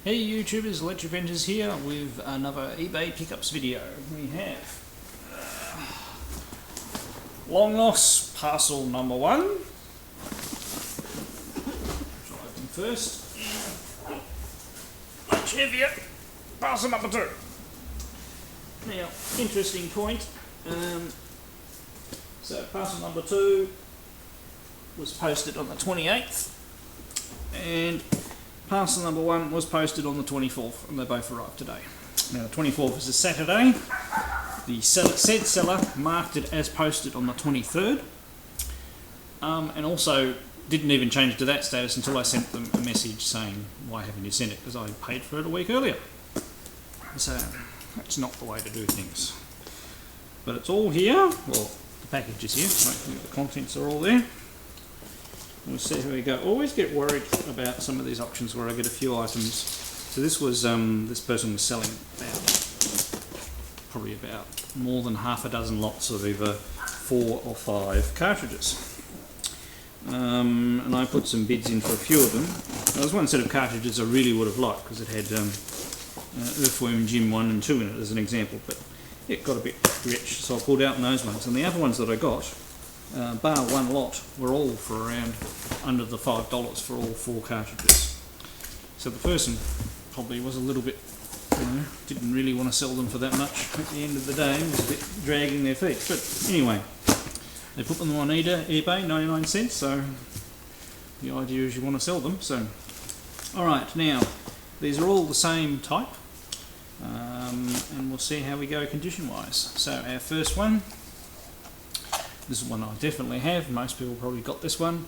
Hey YouTubers, Electric Ventures here with another eBay pickups video. We have long loss parcel number 1, which I'll open first, much heavier, parcel number 2. Now, interesting point, so parcel number 2 was posted on the 28th and parcel number 1 was posted on the 24th, and they both arrived today. Now, the 24th is a Saturday. The said seller marked it as posted on the 23rd, and also didn't even change to that status until I sent them a message saying, why haven't you sent it? Because I paid for it a week earlier. So, that's not the way to do things. But it's all here. Well, the package is here. Hopefully the contents are all there. We'll see how we go. Always get worried about some of these auctions where I get a few items. So this was, this person was selling probably about more than half a dozen lots of either 4 or 5 cartridges. And I put some bids in for a few of them. There was one set of cartridges I really would have liked because it had Earthworm Jim 1 and 2 in it as an example, but it got a bit rich, so I pulled out on those ones. And the other ones that I got, bar one lot, were all for around under the $5 for all 4 cartridges. So the person probably was a little bit, didn't really want to sell them for that much at the end of the day, was a bit dragging their feet. But anyway, they put them on eBay, 99 cents, so the idea is you want to sell them. So, alright, now, these are all the same type, and we'll see how we go condition-wise. So our first one, this is one I definitely have, most people probably got this one.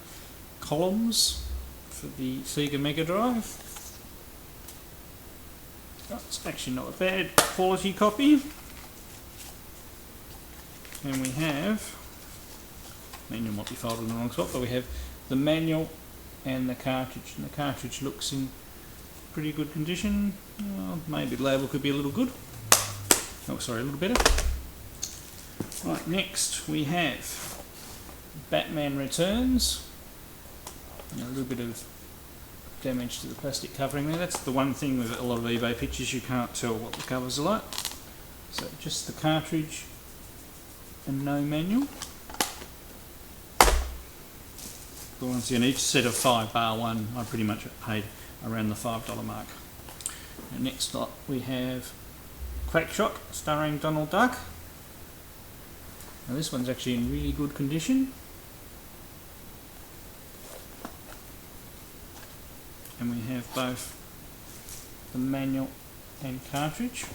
Columns for the Sega Mega Drive. It's actually not a bad quality copy. And we have, manual might be folded in the wrong spot, but we have the manual and the cartridge. And the cartridge looks in pretty good condition. Well, maybe the label could be a little good. Oh, sorry, a little better. Right, next we have Batman Returns. A little bit of damage to the plastic covering there. That's the one thing with a lot of eBay pictures, you can't tell what the covers are like. So just the cartridge and no manual. But once again, each set of 5 bar 1, I pretty much paid around the $5 mark. And next lot we have Quackshot starring Donald Duck. Now this one's actually in really good condition. And we have both the manual and cartridge.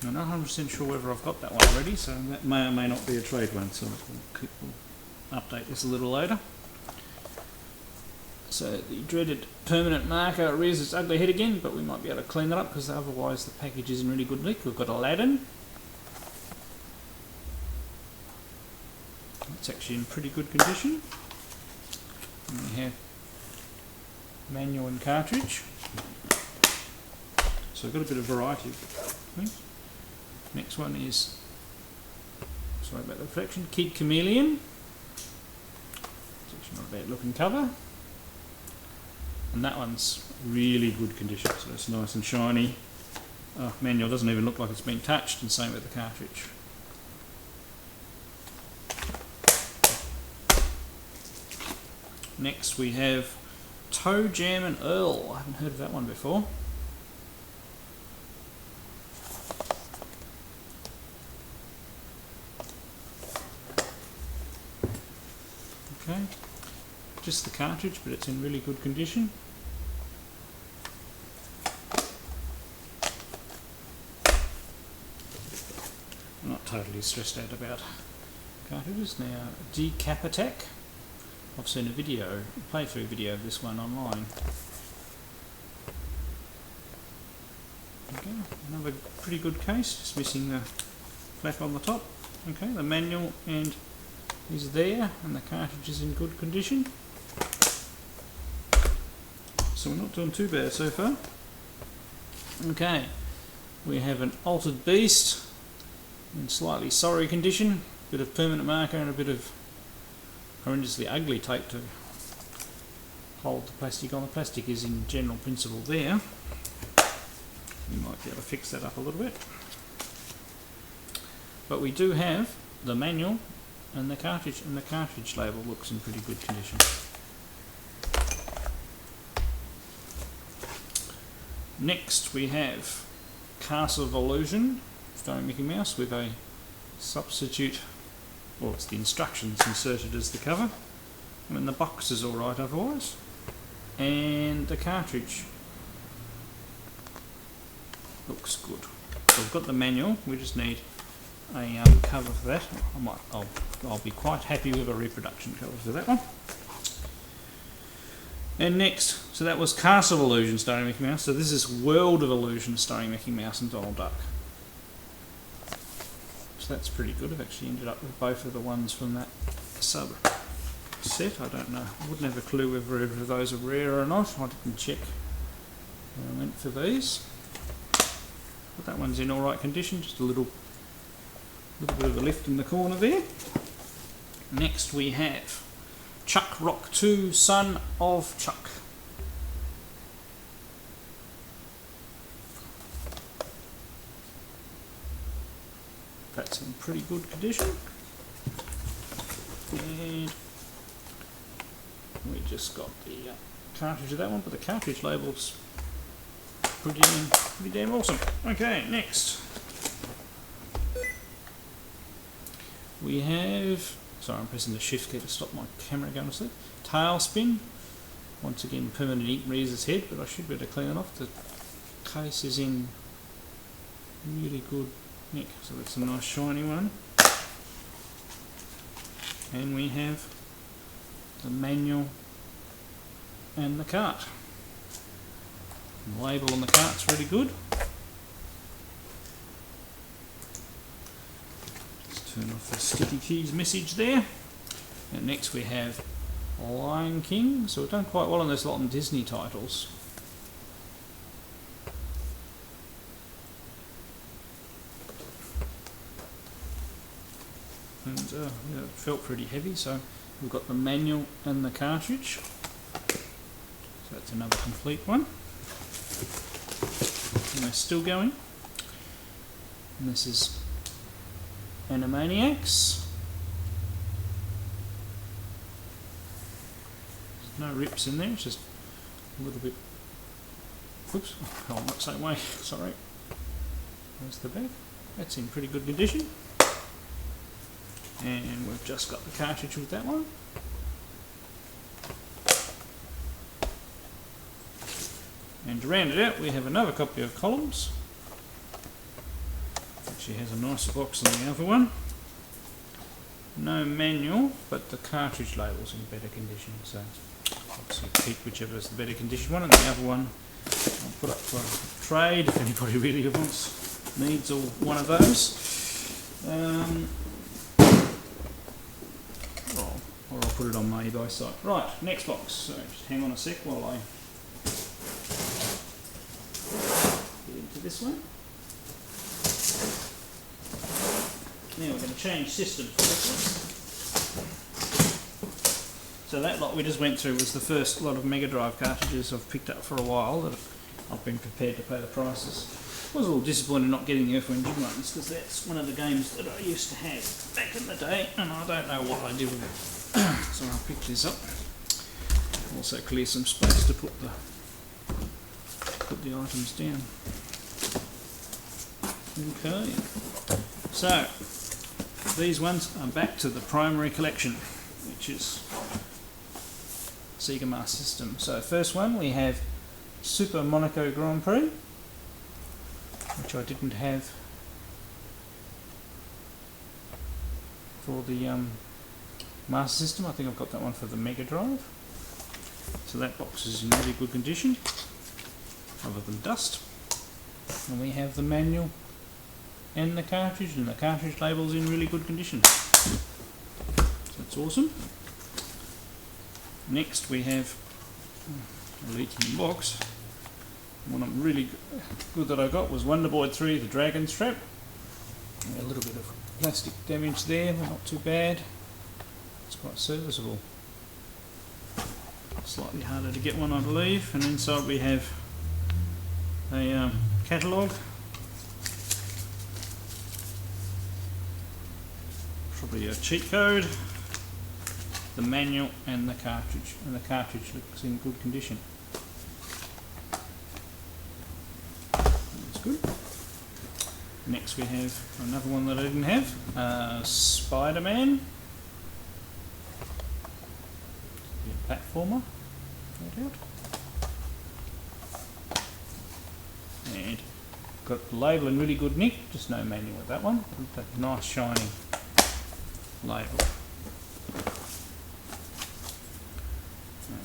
I'm not 100% sure whether I've got that one already, so that may or may not be a trade one, so we'll update this a little later. So the dreaded permanent marker rears its ugly head again, but we might be able to clean it up because otherwise the package is in really good nick. We've got Aladdin. It's actually in pretty good condition. And we have manual and cartridge. So we've got a bit of variety of things. Next one is, sorry about the reflection, Kid Chameleon. It's actually not a bad looking cover. And that one's really good condition, so it's nice and shiny. Manual doesn't even look like it's been touched, and same with the cartridge. Next we have Toe Jam and Earl. I haven't heard of that one before. Okay, just the cartridge, but it's in really good condition. I'm not totally stressed out about cartridges. Now, Decap Attack. I've seen a video, a playthrough video of this one online. Okay, another pretty good case, just missing the flap on the top. Okay, the manual and is there, and the cartridge is in good condition. So we're not doing too bad so far. Okay, we have an Altered Beast in slightly sorry condition, bit of permanent marker and a bit of horrendously ugly tape to hold the plastic on. The plastic is in general principle there. You might be able to fix that up a little bit. But we do have the manual and the cartridge label looks in pretty good condition. Next we have Castle of Illusion starring Mickey Mouse with a substitute, or it's the instructions inserted as the cover. I mean the box is alright otherwise, and the cartridge looks good. So we've got the manual, we just need a cover for that. I'll be quite happy with a reproduction cover for that one. And next, so that was Castle of Illusion starring Mickey Mouse. So this is World of Illusion starring Mickey Mouse and Donald Duck. So that's pretty good. I've actually ended up with both of the ones from that sub set. I don't know. I wouldn't have a clue whether either of those are rare or not. I didn't check when I went for these. But that one's in alright condition, just a little bit of a lift in the corner there. Next we have Chuck Rock 2, Son of Chuck. That's in pretty good condition. And we just got the cartridge of that one, but the cartridge label's pretty damn awesome. Okay, next we have, sorry I'm pressing the shift key to stop my camera going to sleep. Tailspin, once again permanent ink reader's head, but I should be able to clean it off. The case is in really good nick, so that's a nice shiny one. And we have the manual and the cart. The label on the cart's really good. Let's turn off the sticky keys message there. And next we have Lion King. So we've done quite well on this lot of Disney titles. And yeah, it felt pretty heavy, so we've got the manual and the cartridge. So that's another complete one. And we're still going. And this is Animaniacs. There's no rips in there, it's just a little bit. Whoops, oh, not the same way, sorry. There's the back. That's in pretty good condition. And we've just got the cartridge with that one. And to round it out, we have another copy of Columns. Actually has a nicer box than the other one. No manual, but the cartridge label's in better condition, so obviously pick whichever is the better condition one, and the other one I'll put up for trade if anybody really needs one of those. Or I'll put it on my eBay site. Right, next box. So just hang on a sec while I get into this one. Now we're going to change system for this one. So that lot we just went through was the first lot of Mega Drive cartridges I've picked up for a while that I've been prepared to pay the prices. I was a little disappointed not getting the Earthworm Jim ones because that's one of the games that I used to have back in the day, and I don't know what I did with it. So I'll pick this up. Also clear some space to put the items down. Okay. So these ones are back to the primary collection, which is Sega Master System. So first one we have Super Monaco Grand Prix, which I didn't have for the Master System. I think I've got that one for the Mega Drive. So that box is in really good condition, other than dust. And we have the manual and the cartridge label's in really good condition. So that's awesome. Next we have a leaking box. One I'm really good that I got was Wonder Boy 3, the Dragon Strap. A little bit of plastic damage there, but not too bad. It's quite serviceable. Slightly harder to get one, I believe. And inside we have a catalogue. Probably a cheat code, the manual and the cartridge. And the cartridge looks in good condition. That's good. Next we have another one that I didn't have, Spider-Man. Platformer, no doubt. And got the label in really good nick, just no manual with that one. That nice shiny label.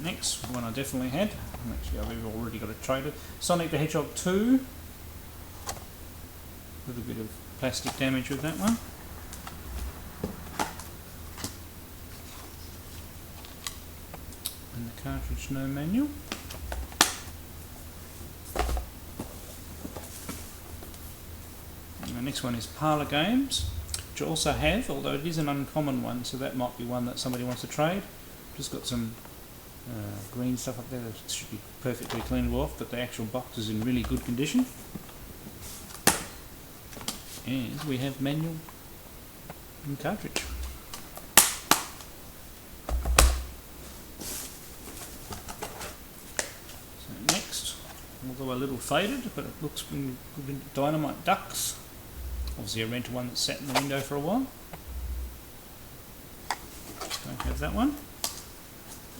Next one I definitely had, actually I've already got it traded, Sonic the Hedgehog 2. A little bit of plastic damage with that one. And the cartridge, no manual. And the next one is Parlour Games, which I also have, although it is an uncommon one, so that might be one that somebody wants to trade. Just got some green stuff up there that should be perfectly cleanable off, but the actual box is in really good condition. And we have manual and cartridge. So next, although a little faded, but it looks good, Dynamite Ducks. Obviously a rental one that sat in the window for a while. Don't have that one.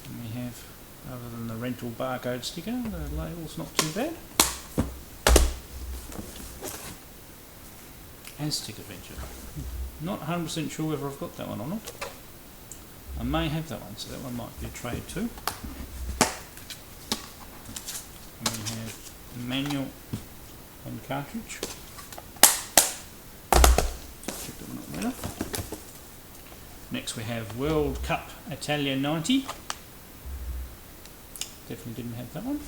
And we have, other than the rental barcode sticker, the label's not too bad. Aztec Adventure. Not 100% sure whether I've got that one or not. I may have that one, so that one might be a trade too. And we have manual and cartridge. Check that one up later. Next we have World Cup Italia 90. Definitely didn't have that one.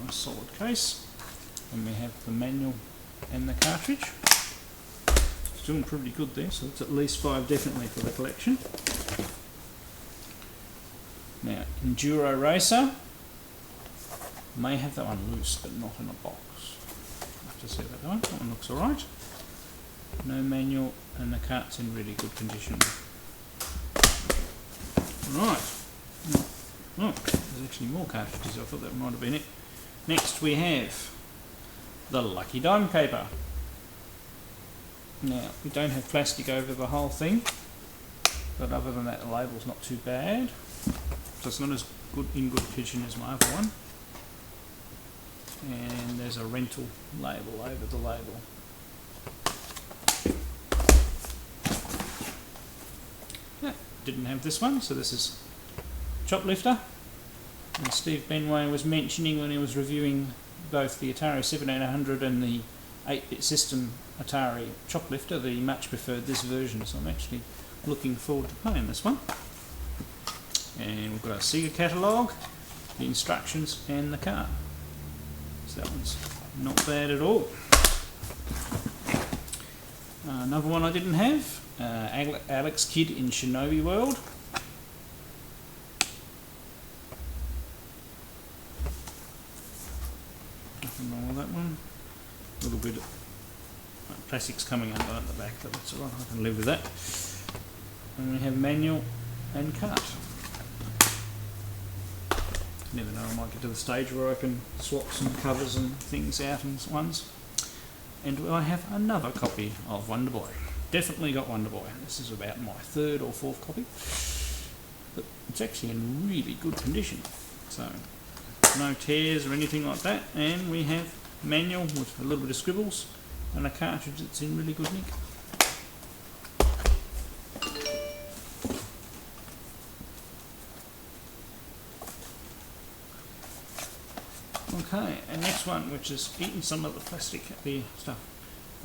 Nice solid case. And we have the manual and the cartridge. It's doing pretty good there, so it's at least 5 definitely for the collection. Now, Enduro Racer. May have that one loose, but not in a box. I have to see about that one. That one looks alright. No manual, and the cart's in really good condition. Right. Oh, there's actually more cartridges. I thought that might have been it. Next we have the Lucky Dime Caper. Now, we don't have plastic over the whole thing, but other than that the label's not too bad. So it's not as good in good condition as my other one. And there's a rental label over the label. Yeah, didn't have this one, so this is Choplifter. And Steve Benway was mentioning when he was reviewing both the Atari 7800 and the 8-bit system Atari Choplifter, the much preferred this version, so I'm actually looking forward to playing this one. And we've got our Sega catalogue, the instructions and the card. So that one's not bad at all. Another one I didn't have, Alex Kidd in Shinobi World. Nothing wrong with that one. A little bit of plastic's coming under at the back, but that's alright, I can live with that. And we have manual and cart. Never know, I might get to the stage where I can swap some covers and things out in ones. And I have another copy of Wonder Boy. Definitely got Wonder Boy. This is about my 3rd or 4th copy. But it's actually in really good condition. So, no tears or anything like that. And we have manual with a little bit of scribbles and a cartridge that's in really good nick. Okay, and next one, which is eating some of the plastic, the stuff.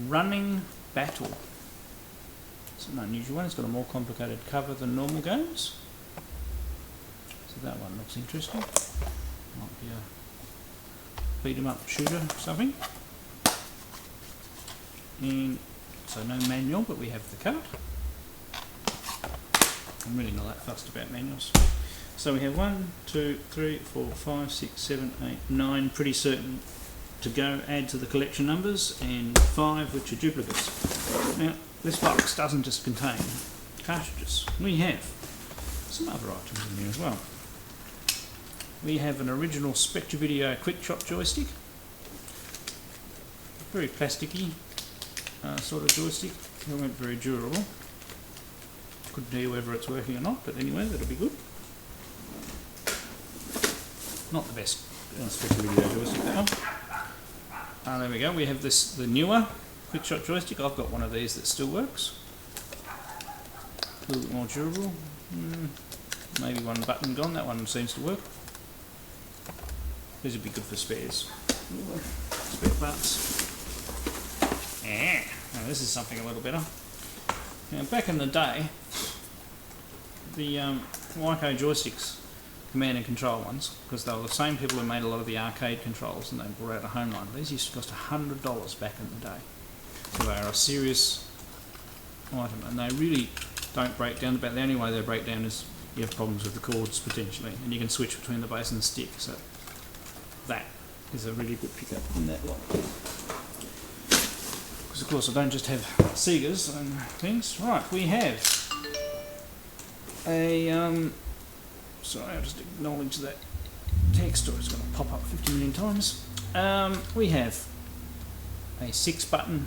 Running Battle. It's an unusual one. It's got a more complicated cover than normal games. So that one looks interesting. Might be a beat 'em up shooter or something. And so no manual, but we have the card. I'm really not that fussed about manuals. So we have 1, 2, 3, 4, 5, 6, 7, 8, 9 pretty certain to go, add to the collection numbers, and 5 which are duplicates. Now this box doesn't just contain cartridges, we have some other items in here as well. We have an original Spectravideo quick shot joystick, very plasticky sort of joystick, it won't very durable. Couldn't tell you whether it's working or not, but anyway, that'll be good. Not the best Spectravideo joystick, that one. There we go, we have the newer quick shot joystick. I've got one of these that still works. A little bit more durable. Maybe one button gone, that one seems to work. These would be good for spares. Spare parts. Now this is something a little better. Now back in the day, the Waiko joysticks, command and control ones, because they were the same people who made a lot of the arcade controls, and they brought out a home line. These used to cost $100 back in the day. So they are a serious item, and they really don't break down. About the only way they break down is you have problems with the cords potentially, and you can switch between the base and the stick. So that is a really good pickup in that lot. Because of course I don't just have Segas and things. Right, we have a sorry, I'll just acknowledge that text, or it's going to pop up 50 million times. We have a 6-button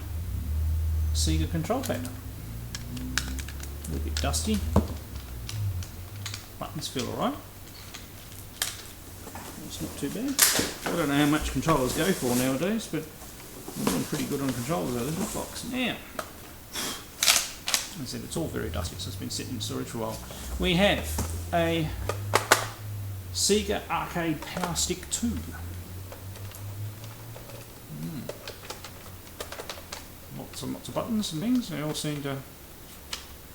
Sega control pad. A little bit dusty. Buttons feel alright. It's not too bad. I don't know how much controllers go for nowadays, but I'm doing pretty good on controllers out of this box. Now, as I said, it's all very dusty, so it's been sitting in storage for a while. We have a Sega Arcade Power Stick 2. Lots and lots of buttons and things. They all seem to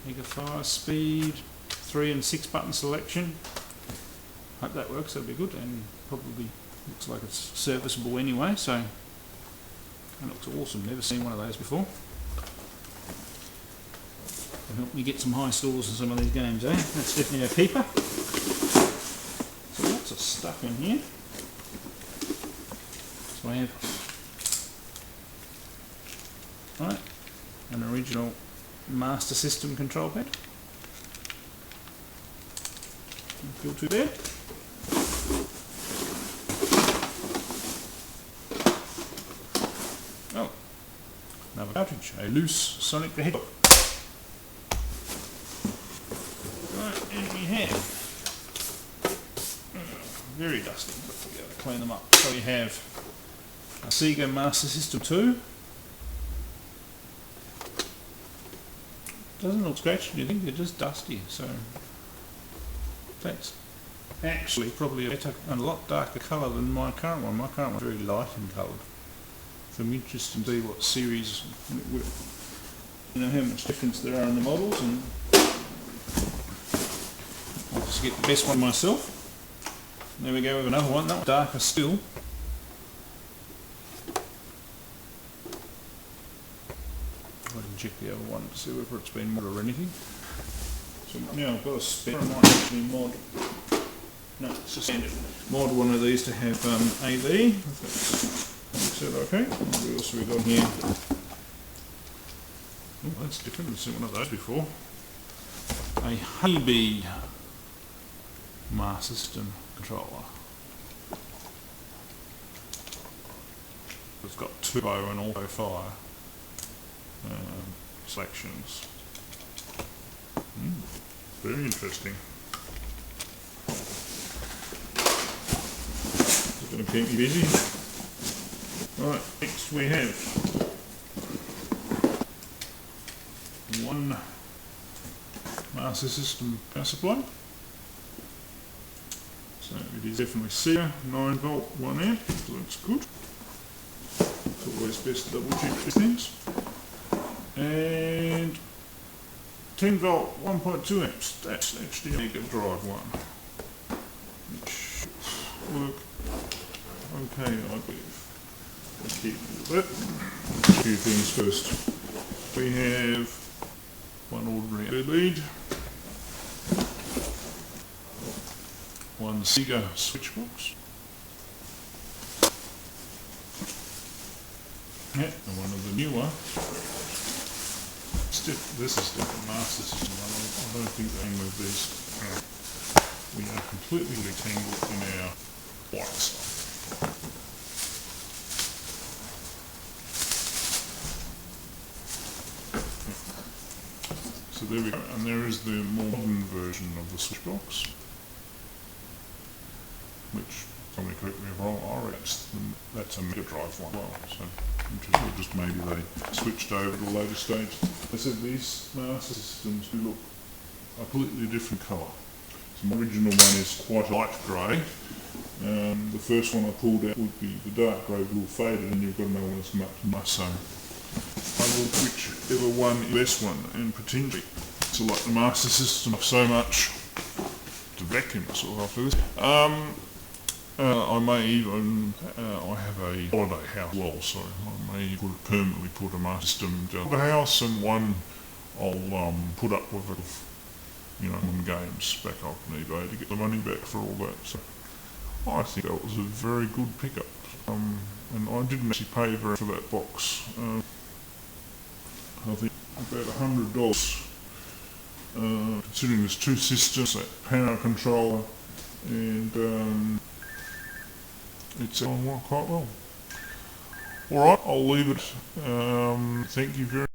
make a fire speed, 3 and 6 button selection. Hope that works, that'll be good, and probably looks like it's serviceable anyway, so that looks awesome. Never seen one of those before. It'll help me get some high scores in some of these games, eh? That's definitely a keeper. So lots of stuff in here. So I have an original Master System control pad. Don't feel too bad. Oh, another cartridge, a loose Sonic the Hedgehog. Right, and we have very dusty, but we'll be able to clean them up. So we have a Sega Master System 2. Doesn't look scratched, you think? They're just dusty, so that's actually probably a lot darker colour than my current one. My current one's very light in colour. So I'm interested to see what series, you know, how much difference there are in the models, and I'll just get the best one myself. There we go with another one, that one's darker still. I didn't check the other one to see whether it's been mod or anything. So now I've got a spare, I might actually mod, no, it's a standard. Mod one of these to have AV, if that's okay. What else have we got here? Oh, that's different, I've seen one of those before. A eBay Master System controller. It's got turbo and auto fire selections. Very interesting. It's going to keep me busy. Right, next we have one Master System power supply. So it is definitely Sega, 9 volt, 1 amp, so that's good. It's always best to double check these things. And 10 volt, 1.2 amps, that's actually a Mega Drive one. Which should work okay, I believe. Let's keep it a bit. A few things first. We have one ordinary lead. one Sega switch box. Yeah, and one of the newer. This is different Master System. I don't think they move these. We are completely rectangled in our white stuff. So there we go, and there is the more modern version of the switch box, which, somebody correct me if I'm wrong, that's a Mega Drive one as well, so interesting, or just maybe they switched over to a later stage. I said these Master Systems do look a completely different colour. So my original one is quite light grey. The first one I pulled out would be the dark grey, a little faded, and you've got to know when it's come up to my, so I will whichever one is the best one, and potentially to like the Master System so much to vacuum myself after this. I may even, I have a holiday house as well, so I may permanently put a Master System down the house, and one I'll put up with, on games back up on eBay to get the money back for all that. So I think that was a very good pickup, and I didn't actually pay very for that box. I think about $100, considering there's two systems, that power controller, and it's going quite well. Alright, I'll leave it. Thank you very much.